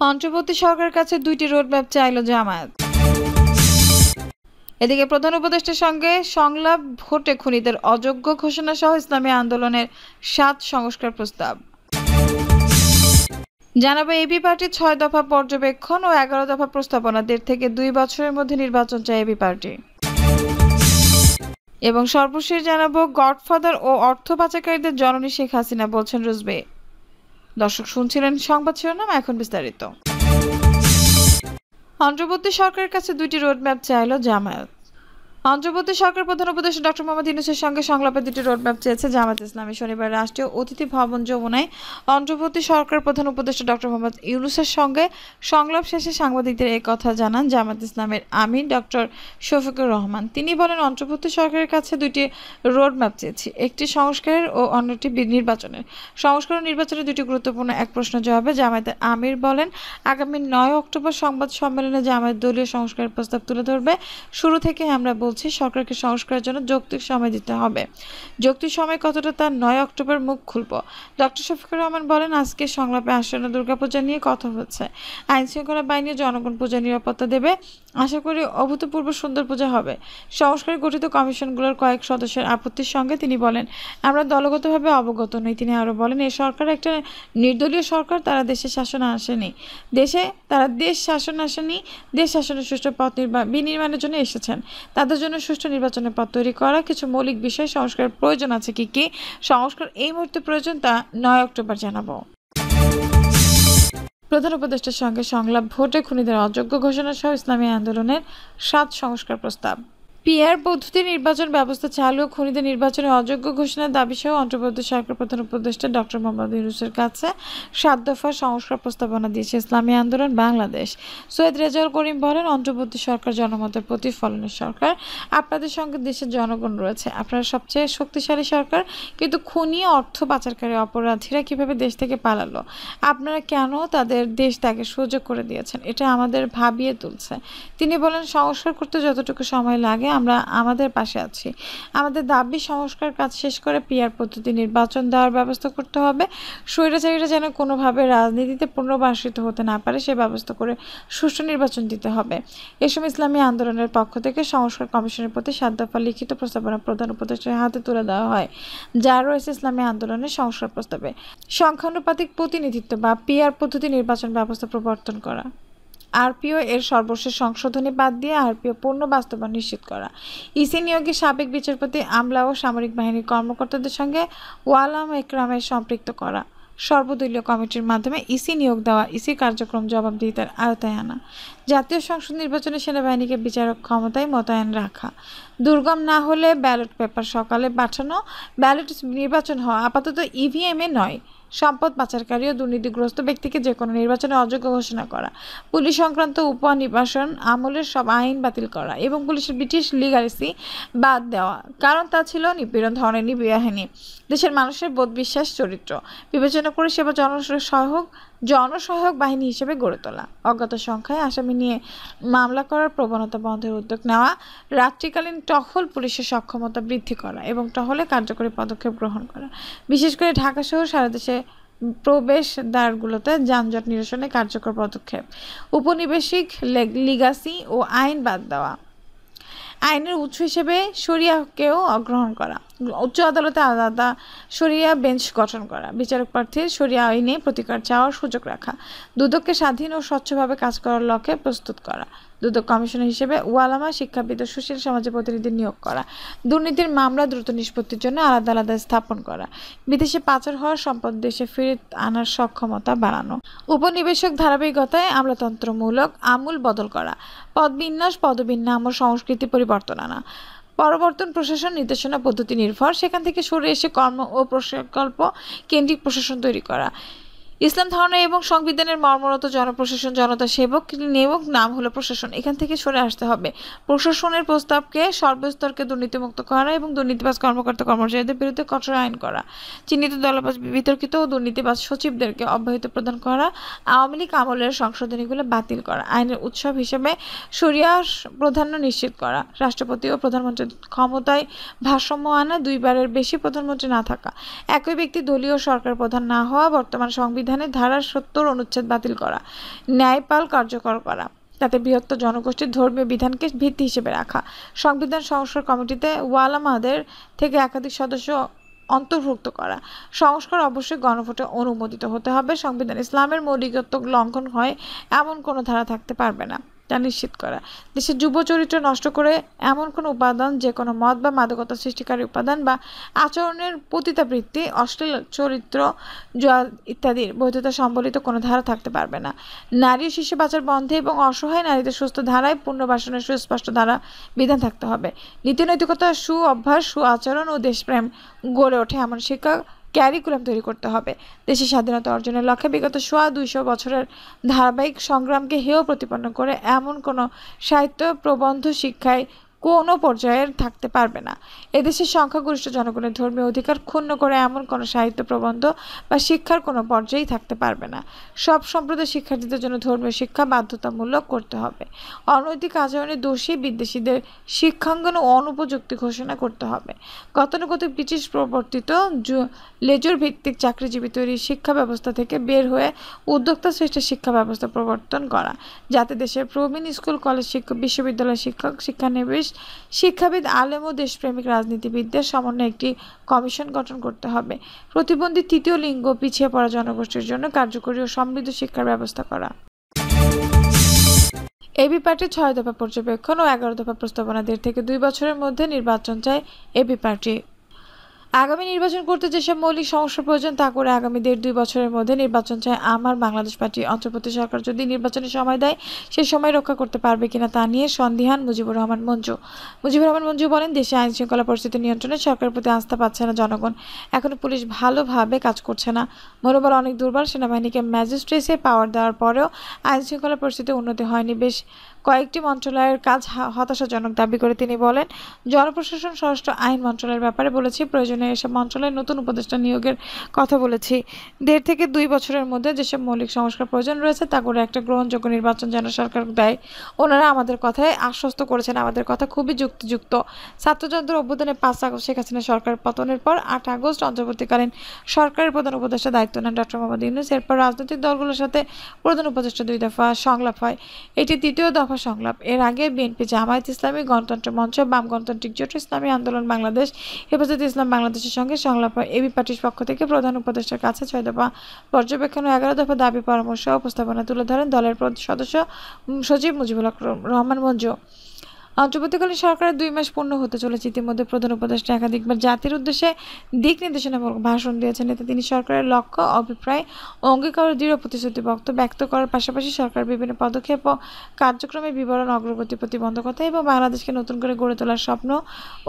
অন্তর্বর্তী সরকারের কাছে ২টি রোডম্যাপ চাইল জামায়াত। এদিকে প্রধান উপদেষ্টার সঙ্গে সংলাপ, ভোটে খুনিদের অযোগ্য ঘোষণা সহ ইসলামী আন্দোলনের ৭ সংস্কার প্রস্তাব। জানাবো এবি পার্টির ৬ দফা পর্যবেক্ষণ ও ১১ দফা প্রস্তাবনা। ১.৫ থেকে ২ বছরের মধ্যে নির্বাচন চায় এবি পার্টি। এবং সর্বশেষ জানাবো গডফাদার ও অর্থ পাচারকারীদের জননী শেখ হাসিনা, বলছেন রুজবে। দর্শক শুনছিলেন সংবাদ শিরোনাম, এখন বিস্তারিত। অন্তর্বর্তী সরকারের কাছে ২টি রোডম্যাপ চাইল জামায়াত। অন্তর্বর্তী সরকার প্রধান উপদেষ্টা ডক্টর মোহাম্মদ ইউনূসের সঙ্গে সংলাপে ২টি রোডম্যাপ চেয়েছে জামায়াত ইসলামী। শনিবার রাষ্ট্রীয় অতিথি ভবন যমুনায় অন্তর্বর্তী সরকার প্রধান উপদেষ্টা ডক্টর মোহাম্মদ ইউনূসের সঙ্গে সংলাপ শেষে সাংবাদিকদের এই কথা জানান জামায়াত ইসলামের আমির ডক্টর শফিকুর রহমান। তিনি বলেন, অন্তর্বর্তী সরকারের কাছে ২টি রোডম্যাপ চেয়েছি, একটি সংস্কারের ও অন্যটি নির্বাচনের। সংস্কার ও নির্বাচনের ২টি গুরুত্বপূর্ণ এক প্রশ্ন জবাবে জামায়াতের আমির বলেন, আগামী ৯ অক্টোবর সংবাদ সম্মেলনে জামায়াত দলীয় সংস্কারের প্রস্তাব তুলে ধরবে। শুরু থেকে আমরা সরকারকে সংস্কারের জন্য যৌক্তিক সময় দিতে হবে। যৌক্তিক সময় কতটা, তার ৯ অক্টোবর মুখ খুলব। ডক্টর শফিকুর রহমান বলেন, আজকে সংলাপে আসন্ন দুর্গাপূজা নিয়ে কথা হচ্ছে। আইন শৃঙ্খলা বাহিনী ও জনগণ পূজা নিরাপত্তা দেবে। আশা করি অভূতপূর্ব সুন্দর পূজা হবে। সংস্কারে গঠিত কমিশনগুলোর কয়েক সদস্যের আপত্তির সঙ্গে তিনি বলেন, আমরা দলগতভাবে অবগত নই। তিনি আরও বলেন, এই সরকার একটা নির্দলীয় সরকার, তারা দেশে শাসন আসেনি। দেশ শাসনের সুষ্ঠু পথ বিনির্মাণের জন্য এসেছেন। তাদের জন্য সুষ্ঠু নির্বাচনের পথ তৈরি করা, কিছু মৌলিক বিষয় সংস্কারের প্রয়োজন আছে। কি সংস্কার এই মুহূর্তে প্রয়োজন, তা ৯ অক্টোবর জানাবো। প্রধান উপদেষ্টার সঙ্গে সংলাপ, ভোটে খুনিদের অযোগ্য ঘোষণা সহ ইসলামী আন্দোলনের ৭ সংস্কার প্রস্তাব। পিআর পদ্ধতি নির্বাচন ব্যবস্থা চালু ও খুনিদের নির্বাচনে অযোগ্য ঘোষণার দাবি সহ অন্তর্বর্তী সরকার প্রধান উপদেষ্টা ডক্টর মোহাম্মদ ইউনূসের কাছে ৭ দফা সংস্কার প্রস্তাবনা দিয়েছে ইসলামী আন্দোলন বাংলাদেশ। সৈয়দ রেজাউল করিম বলেন, অন্তর্বর্তী সরকার জনমতের প্রতিফলনের সরকার। আপনাদের সঙ্গে দেশের জনগণ রয়েছে। আপনারা সবচেয়ে শক্তিশালী সরকার, কিন্তু খুনি, অর্থ পাচারকারী অপরাধীরা কিভাবে দেশ থেকে পালালো? আপনারা কেন তাদের দেশ ত্যাগের সুযোগ করে দিয়েছেন? এটা আমাদের ভাবিয়ে তুলছে। তিনি বলেন, সংস্কার করতে যতটুকু সময় লাগে আমরা আমাদের পাশে আছি। আমাদের দাবি, সংস্কার কাজ শেষ করে পিআর পদ্ধতি নির্বাচন দেওয়ার ব্যবস্থা করতে হবে। স্বৈরাচারীরা যেন কোনোভাবে রাজনীতিতে পুনর্বাসিত হতে না পারে, সে ব্যবস্থা করে সুষ্ঠু নির্বাচন দিতে হবে। এ সময় ইসলামী আন্দোলনের পক্ষ থেকে সংস্কার কমিশনের প্রতি ৭ দফা লিখিত প্রস্তাবনা প্রধান উপদেষ্টার হাতে তুলে দেওয়া হয়, যা রয়েছে ইসলামী আন্দোলনের সংস্কার প্রস্তাবে। সংখ্যানুপাতিক প্রতিনিধিত্ব বা পিআর পদ্ধতি নির্বাচন ব্যবস্থা প্রবর্তন করা, আরপিও এর সর্বশেষ সংশোধনী বাদ দিয়ে আরপিও পূর্ণ বাস্তবায়ন নিশ্চিত করা, ইসি নিয়োগে সাবেক বিচারপতি, আমলা ও সামরিক বাহিনীর কর্মকর্তাদের সঙ্গে ওয়ালাম একরামের সম্পৃক্ত করা, সর্বদলীয় কমিটির মাধ্যমে ইসি নিয়োগ দেওয়া, ইসি কার্যক্রম জবাবদিহিতার আওতায় আনা, জাতীয় সংসদ নির্বাচনে সেনাবাহিনীকে বিচারক ক্ষমতায় মোতায়েন রাখা, দুর্গম না হলে ব্যালট পেপার সকালে পাঠানো, ব্যালট নির্বাচন হওয়া, আপাতত ইভিএমে নয়। সম্পদ পাচারকারী ও দুর্নীতিগ্রস্ত ব্যক্তিকে যে কোনো নির্বাচনে অযোগ্য ঘোষণা করা, পুলিশ সংক্রান্ত উপনির্বাসন আমলের সব আইন বাতিল করা এবং পুলিশের ব্রিটিশ লিগাসি বাদ দেওয়া, কারণ তা ছিল নিপীড়ন ধরনের বাহিনী। দেশের মানুষের বোধ, বিশ্বাস, চরিত্র বিবেচনা করে সেবা জনসহায়ক বাহিনী হিসেবে গড়ে তোলা, অজ্ঞাত সংখ্যায় আসামি নিয়ে মামলা করার প্রবণতা বন্ধের উদ্যোগ নেওয়া, রাত্রিকালীন টহল পুলিশের সক্ষমতা বৃদ্ধি করা এবং টহলে কার্যকরী পদক্ষেপ গ্রহণ করা, বিশেষ করে ঢাকা সহ সারা দেশে প্রবেশ দ্বারগুলোতে যানজট নিরসনে কার্যকর পদক্ষেপ, উপনিবেশিক লিগাসি ও আইন বাদ দেওয়া, আইনের উৎস হিসেবে শরিয়াহকেও গ্রহণ করা, উচ্চ আদালতে আলাদা শরিয়া বেঞ্চ গঠন করা, বিচারক প্রার্থীর শরিয়া আইনে প্রতিকার চাওয়ার সুযোগ রাখা, দুদককে স্বাধীন ও স্বচ্ছভাবে কাজ করার লক্ষ্যে প্রস্তুত করা, দুদক কমিশনার হিসেবে ওয়ালামা, শিক্ষাবিদ ও সুশীল সমাজের প্রতিনিধি নিয়োগ করা, দুর্নীতির মামলা দ্রুত নিষ্পত্তির জন্য আলাদা আলাদা স্থাপন করা, বিদেশে পাচার হওয়ার সম্পদ দেশে ফিরে আনার সক্ষমতা বাড়ানো, উপনিবেশক ধারাবাহিকতায় আমলাতন্ত্রমূলক আমূল বদল করা, পদবিন্যাস, পদবিন্যাম ও সংস্কৃতি পরিবর্তন আনা, পরবর্তন প্রশাসন নির্দেশনা পদ্ধতি নির্ভর, সেখান থেকে সরে এসে কর্ম ও প্রকল্প কেন্দ্রিক প্রশাসন তৈরি করা, ইসলাম ধারণা এবং সংবিধানের মর্মরত জনপ্রশাসন, জনতা সেবক নিয়োগ নাম হলো প্রশাসন, এখান থেকে সরে আসতে হবে। প্রশাসনের প্রস্তাবকে সর্বস্তরকে দুর্নীতিমুক্ত করা এবং দুর্নীতিবাজ কর্মকর্তা কর্মচারীদের বিরুদ্ধে কঠোর আইন করা, চিহ্নিত দলবাজ, বিতর্কিত ও দুর্নীতিবাজ সচিবদেরকে অব্যাহতি প্রদান করা, আওয়ামী লীগ আমলের সংশোধনীগুলো বাতিল করা, আইনের উৎসব হিসেবে শরিয়া প্রাধান্য নিশ্চিত করা, রাষ্ট্রপতি ও প্রধানমন্ত্রীর ক্ষমতায় ভারসাম্য আনা, দুইবারের বেশি প্রধানমন্ত্রী না থাকা, একই ব্যক্তি দলীয় সরকার প্রধান না হওয়া, বর্তমান সংবিধান সংবিধানের ধারা 70 অনুচ্ছেদ বাতিল করা, ন্যায়পাল কার্যকর করা, তাতে বৃহত্তর জনগোষ্ঠীর ধর্মীয় বিধানকে ভিত্তি হিসেবে রাখা, সংবিধান সংস্কার কমিটিতে ওয়ালামাদের থেকে একাধিক সদস্য অন্তর্ভুক্ত করা। সংস্কার অবশ্যই গণভোটে অনুমোদিত হতে হবে। সংবিধান ইসলামের মৌলিকত্ব লঙ্ঘন হয় এমন কোনো ধারা থাকতে পারবে না, তা নিশ্চিত করা। দেশের যুব চরিত্র নষ্ট করে এমন কোনো উপাদান, যে কোনো মদ বা মাদকতা সৃষ্টিকারী উপাদান বা আচরণের পতিতাবৃত্তি, অশ্লীল চরিত্র, জুয়া ইত্যাদির বৈধতা সম্বলিত কোনো ধারা থাকতে পারবে না। নারী ও শিশু পাচার বন্ধে এবং অসহায় নারীদের সুস্থ ধারায় পুনর্বাসনের সুস্পষ্ট ধারা বিধান থাকতে হবে। নীতি নৈতিকতা, সু অভ্যাস, সু আচরণ ও দেশপ্রেম গড়ে ওঠে এমন শিক্ষা ক্যারিকুলাম তৈরি করতে হবে। দেশের স্বাধীনতা অর্জনের লক্ষ্যে বিগত 250 বছরের ধারাবাহিক সংগ্রামকে হেয় প্রতিপন্ন করে এমন কোনো সাহিত্য প্রবন্ধ শিক্ষায় কোনো পর্যায়ের থাকতে পারবে না। এদেশের সংখ্যাগরিষ্ঠ জনগণের ধর্মীয় অধিকার ক্ষুণ্ণ করে এমন কোনো সাহিত্য প্রবন্ধ বা শিক্ষার কোনো পর্যায়েই থাকতে পারবে না। সব সম্প্রদায়ের শিক্ষার্থীদের জন্য ধর্মীয় শিক্ষা বাধ্যতামূলক করতে হবে। অনৈতিক আচরণে দোষী বিদেশিদের শিক্ষাঙ্গন ও অনুপযুক্ত ঘোষণা করতে হবে। গতানুগতিক ব্রিটিশ প্রবর্তিত লেজর ভিত্তিক চাকরিজীবী তৈরির শিক্ষা ব্যবস্থা থেকে বের হয়ে উদ্যোক্তা সৃষ্টি শিক্ষা ব্যবস্থা প্রবর্তন করা, যাতে দেশের প্রবীণ স্কুল, কলেজ শিক্ষক, বিশ্ববিদ্যালয় শিক্ষক, শিক্ষানবিশ, শিক্ষাবিদ, আলেম ও দেশপ্রেমিক রাজনীতিবিদদের সমন্বয়ে একটি কমিশন গঠন করতে হবে। প্রতিবন্ধী, তৃতীয় লিঙ্গ, পিছিয়ে পড়া জনগোষ্ঠীর জন্য কার্যকরী ও সমৃদ্ধ শিক্ষার ব্যবস্থা করা। এবি পার্টির 6 দফা পর্যবেক্ষণ ও 11 দফা প্রস্তাবনা 1.5 থেকে 2 বছরের মধ্যে নির্বাচন চায় এবি পার্টি। আগামী নির্বাচন করতে যেসব মৌলিক সমস্যার প্রয়োজন তা করে আগামী 1.5-2 বছরের মধ্যে নির্বাচন চায় আমার বাংলাদেশ পার্টি। অন্তর্বর্তী সরকার যদি নির্বাচনের সময় দেয়, সে সময় রক্ষা করতে পারবে কিনা তা নিয়ে সন্দিহান মুজিবুর রহমান মঞ্জু। মুজিবুর রহমান মঞ্জু বলেন, দেশে আইন শৃঙ্খলা পরিস্থিতি নিয়ন্ত্রণে সরকারের প্রতি আস্থা পাচ্ছে না জনগণ। এখনো পুলিশ ভালোভাবে কাজ করছে না, মনোবল অনেক দুর্বল। সেনাবাহিনীকে ম্যাজিস্ট্রেসি পাওয়ার দেওয়ার পরেও আইন শৃঙ্খলা পরিস্থিতি উন্নতি হয়নি। বেশ কয়েকটি মন্ত্রণালয়ের কাজ হতাশাজনক দাবি করে তিনি বলেন, জনপ্রশাসন, স্বরাষ্ট্র, আইন মন্ত্রণালয়ের ব্যাপারে বলেছি, প্রয়োজনে এসব মন্ত্রণালয়ে নতুন উপদেষ্টা নিয়োগের কথা বলেছি। 1.5 থেকে 2 বছরের মধ্যে যেসব মৌলিক সংস্কার প্রয়োজন রয়েছে তা করে একটা গ্রহণযোগ্য নির্বাচন যেন সরকার দেয়। ওনারা আমাদের কথায় আশ্বস্ত করেছেন, আমাদের কথা খুবই যুক্তিযুক্ত। ছাত্রজনতার অভ্যুত্থানে 5 আগস্ট শেখ হাসিনা সরকার পতনের পর 8 আগস্ট অন্তর্বর্তীকালীন সরকারের প্রধান উপদেষ্টা দায়িত্ব নেন ডক্টর মোহাম্মদ ইউনূস। এরপর রাজনৈতিক দলগুলোর সাথে প্রধান উপদেষ্টা 2 দফা সংলাপ হয়, এটি 3য় দফা সংলাপ। এর আগে বিএনপি, জামায়াত ইসলামী, গণতন্ত্র মঞ্চ, বাম গণতান্ত্রিক জোট, ইসলামী আন্দোলন বাংলাদেশ, হেফাজতে ইসলাম বাংলাদেশের সঙ্গে সংলাপ হয়। এবি পার্টির পক্ষ থেকে প্রধান উপদেষ্টার কাছে 6 দফা পর্যবেক্ষণ ও 11 দফা দাবি পরামর্শ ও উপস্থাপনা তুলে ধরেন দলের সদস্য সচিব মুজিবুর রহমান মঞ্জু। অন্তর্বর্তীকালীন সরকারের 2 মাস পূর্ণ হতে চলেছে। ইতিমধ্যে প্রধান উপদেষ্টা একাধিকবার জাতির উদ্দেশ্যে দিক নির্দেশনামূলক ভাষণ দিয়েছেন। এতে তিনি সরকারের লক্ষ্য, অভিপ্রায় ও অঙ্গীকার ও দৃঢ় প্রতিশ্রুতি ব্যক্ত করার পাশাপাশি সরকারের বিভিন্ন পদক্ষেপ ও কার্যক্রমের বিবরণ, অগ্রগতি, প্রতিবন্ধকতা এবং বাংলাদেশকে নতুন করে গড়ে তোলার স্বপ্ন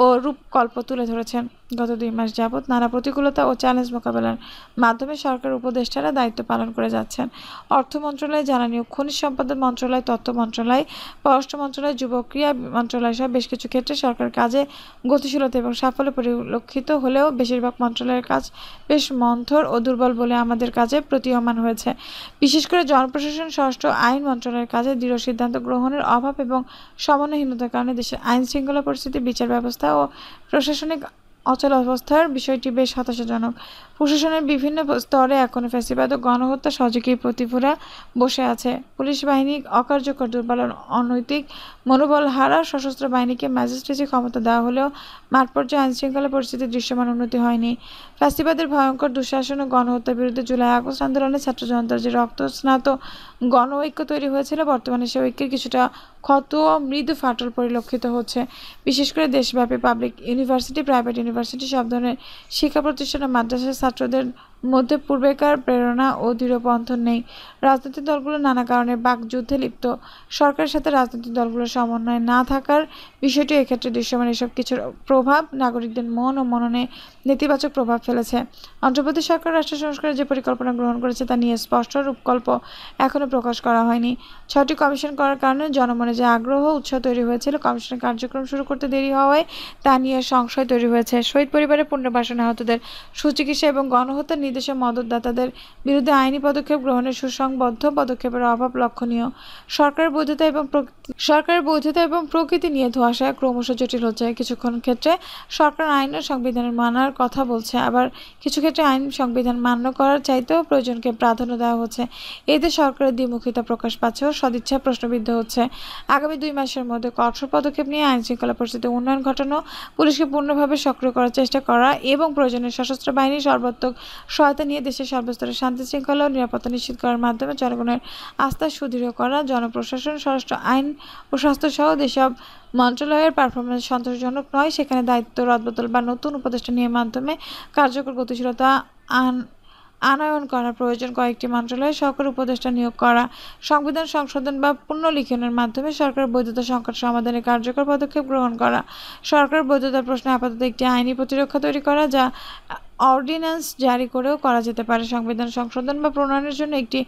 ও রূপকল্প তুলে ধরেছেন। গত 2 মাস যাবৎ নানা প্রতিকূলতা ও চ্যালেঞ্জ মোকাবেলার মাধ্যমে সরকার উপদেষ্টারা দায়িত্ব পালন করে যাচ্ছেন। অর্থ মন্ত্রণালয়, জ্বালানি ও খনিজ সম্পদ মন্ত্রণালয়, তথ্য মন্ত্রণালয়, পররাষ্ট্র মন্ত্রণালয়, যুব ক্রীড়া মন্ত্রণালয় সহ বেশ কিছু ক্ষেত্রে সরকার কাজে গতিশীলতা এবং সাফল্য পরিলক্ষিত হলেও বেশিরভাগ মন্ত্রণালয়ের কাজ বেশ মন্থর ও দুর্বল বলে আমাদের কাজে প্রতীয়মান হয়েছে। বিশেষ করে জনপ্রশাসন, স্বরাষ্ট্র, আইন মন্ত্রণালয়ের কাজে দৃঢ় সিদ্ধান্ত গ্রহণের অভাব এবং সমন্বয়হীনতার কারণে দেশের আইন শৃঙ্খলা পরিস্থিতি, বিচার ব্যবস্থা ও প্রশাসনিক অচল অবস্থার বিষয়টি বেশ হতাশাজনক। প্রশাসনের বিভিন্ন স্তরে এখনও ফ্যাসিবাদ ও গণহত্যা সহযোগী প্রতিফুরা বসে আছে। পুলিশ বাহিনী অকার্যকর, দুর্বল, অনৈতিক মনোবল হারা। সশস্ত্র বাহিনীকে ম্যাজিস্ট্রেসি ক্ষমতা দেওয়া হলেও মাঠ পর্যায়ে আইন শৃঙ্খলা পরিস্থিতির দৃশ্যমান উন্নতি হয়নি। ফ্যাসিবাদের ভয়ঙ্কর দুঃশাসন ও গণহত্যার বিরুদ্ধে জুলাই আগস্ট আন্দোলনে ছাত্র জনতার যে রক্তস্নাত গণ ঐক্য তৈরি হয়েছিল, বর্তমানে সে ঐক্যের কিছুটা ক্ষত ও মৃদু ফাটল পরিলক্ষিত হচ্ছে। বিশেষ করে দেশব্যাপী পাবলিক ইউনিভার্সিটি, প্রাইভেট ইউনিভার্সিটি, সব ধরনের শিক্ষা প্রতিষ্ঠান ও মাদ্রাসার ছাত্রদের মধ্যে পূর্বেকার প্রেরণা ও দৃঢ় বন্ধন নেই। রাজনৈতিক দলগুলো নানা কারণে বাকযুদ্ধে লিপ্ত। সরকারের সাথে রাজনৈতিক দলগুলোর সমন্বয় না থাকার বিষয়টি এক্ষেত্রে দৃশ্যমান। এসব কিছুর প্রভাব নাগরিকদের মন ও মননে নেতিবাচক প্রভাব ফেলেছে। অন্তর্বর্তী সরকার রাষ্ট্র সংস্কারের যে পরিকল্পনা গ্রহণ করেছে তা নিয়ে স্পষ্ট রূপকল্প এখনও প্রকাশ করা হয়নি। 6টি কমিশন করার কারণে জনমনে যে আগ্রহ, উৎসাহ তৈরি হয়েছিল, কমিশনের কার্যক্রম শুরু করতে দেরি হওয়ায় তা নিয়ে সংশয় তৈরি হয়েছে। শহীদ পরিবারের পুনর্বাসন, আহতদের সুচিকিৎসা এবং গণহত্যার নির্দেশে মদতদাতাদের বিরুদ্ধে আইনি পদক্ষেপ গ্রহণের সুসংবদ্ধ পদক্ষেপের অভাব লক্ষণীয়। সরকারের বৈধতা এবং প্রকৃতি নিয়ে ধোঁয়াশা ক্রমশ জটিল হচ্ছে। কিছুক্ষণ ক্ষেত্রে সরকার আইন ও সংবিধানের মানার কথা বলছে, আবার কিছু ক্ষেত্রে আইন সংবিধান মান্য করার চাইতেও প্রয়োজনকে প্রাধান্য দেওয়া হচ্ছে। এতে সরকারের দ্বিমুখিতা প্রকাশ পাচ্ছে ও সদিচ্ছা প্রশ্নবিদ্ধ হচ্ছে। আগামী 2 মাসের মধ্যে কঠোর পদক্ষেপ নিয়ে আইন শৃঙ্খলা পরিস্থিতির উন্নয়ন ঘটানো, পুলিশকে পূর্ণভাবে সক্রিয় করার চেষ্টা করা এবং প্রয়োজনে সশস্ত্র বাহিনীর সর্বাত্মক সহায়তা নিয়ে দেশের সর্বস্তরে শান্তি শৃঙ্খলা ও নিরাপত্তা নিশ্চিত করার মাধ্যমে জনগণের আস্থা সুদৃঢ় করা, জনপ্রশাসন, স্বরাষ্ট্র আইন ও স্বাস্থ্যসহ যেসব মন্ত্রণালয়ের পারফরমেন্স সন্তোষজনক নয় সেখানে দায়িত্ব রদবদল বা নতুন উপদেষ্টা নিয়ে মাধ্যমে কার্যকর গতিশীলতা আনয়ন করা প্রয়োজন। কয়েকটি মন্ত্রণালয়ে সহকারী উপদেষ্টা নিয়োগ করা, সংবিধান সংশোধন বা পুনর্লিখনের মাধ্যমে সরকারের বৈধতা সংকট সমাধানে কার্যকর পদক্ষেপ গ্রহণ করা, সরকারের বৈধতার প্রশ্নে আপাতত একটি আইনি প্রতিরক্ষা তৈরি করা যা অর্ডিন্যান্স জারি করেও করা যেতে পারে, সংবিধান সংশোধন বা প্রণয়নের জন্য একটি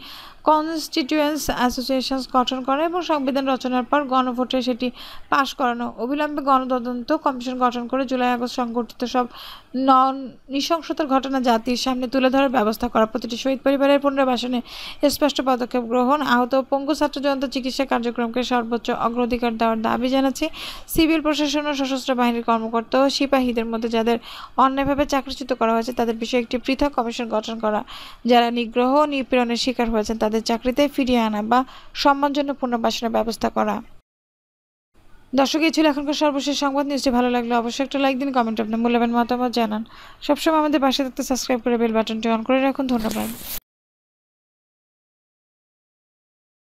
কনস্টিটিউয়েন্টস অ্যাসোসিয়েশন গঠন করা এবং সংবিধান রচনার পর গণভোটে সেটি পাশ করানো, অবিলম্বে গণতদন্ত কমিশন গঠন করে জুলাই আগস্ট সংঘটিত সব নৃশংসতার ঘটনা জাতির সামনে তুলে ধরার ব্যবস্থা করা, প্রতিটি শহীদ পরিবারের পুনর্বাসনে স্পষ্ট পদক্ষেপ গ্রহণ, আহত ও পঙ্গু ছাত্র জনতা চিকিৎসা কার্যক্রমকে সর্বোচ্চ অগ্রাধিকার দেওয়ার দাবি জানাচ্ছি। সিভিল প্রশাসন ও সশস্ত্র বাহিনীর কর্মকর্তা ও সিপাহীদের মধ্যে যাদের অন্যায়ভাবে চাকরিচ্যুত করা হয়েছে তাদের বিষয়ে একটি পৃথক কমিশন গঠন করা, যারা নিগ্রহ ও নিপীড়নের শিকার হয়েছেন তাদের চাকরিতে ফিরিয়ে আনা বা সম্মানজনক পুনর্বাসনের ব্যবস্থা করা। দর্শক, এই ছিল এখনকার সর্বশেষ সংবাদ। নিউজটি ভালো লাগলে অবশ্যই একটা লাইক দিন, কমেন্ট আপনার মূল্যবান মতামত জানান। সবসময় আমাদের পাশে থাকতে সাবস্ক্রাইব করে বেল বাটনটি অন করে রাখুন। ধন্যবাদ।